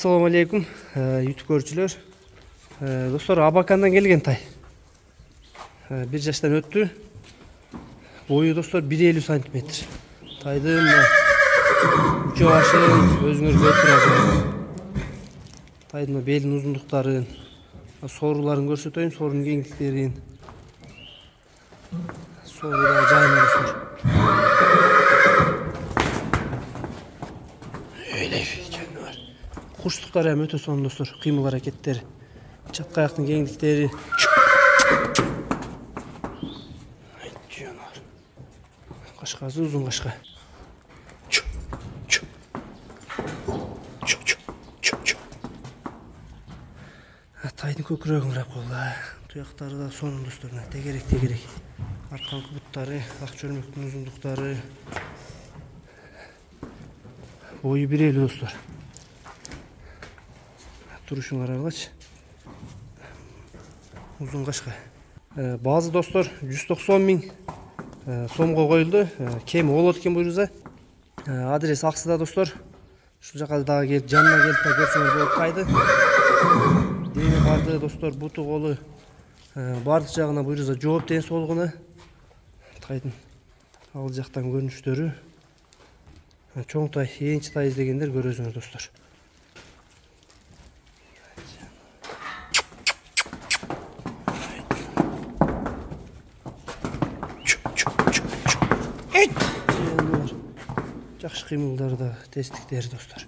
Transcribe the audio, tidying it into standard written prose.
Assalamu alaikum YouTube көрүүчүлөр. Достор, Абакандан келген тай. 1 жаштан өттү. Бою достор 1,50 см. Тайдын үчө башын өзүңөр көрүп турасыздар. Тайдын белин узундуктарын, сооруларын көрсөтөйүн, соорунун кеңдиктерин. Соорулар жайына достор. Курчтуктар эми өтө сонун достор, кыймыл аракеттери, чатка аяктын кеңдиктери. Кашкасы узун кашка. Тайдын көкүрөгүн карап койгула. Туяктары да сонун достор, тегерек. Арканкы буттары, ак чөлмөктүн узундуктары. Бою 1,50 достор. Turuşun aralaç. Uzun kaşka. Bazı dostlar 190 bin somga koyuldu. Kemi olot ken buyursa. Adres Aksıda dostlar. Şu жаққа daha gelip canına gelip de görseniz болып kaydı. Deni vardı dostlar, butu kolu bardıq жағына buyursa жооп ден солғыны. Тайдың ал жақтан көрүнүштөрү. Чоң тай, энчи тай издегендер көрөсүңөр достор. Жақсы қимылдары да, тестіктері достар.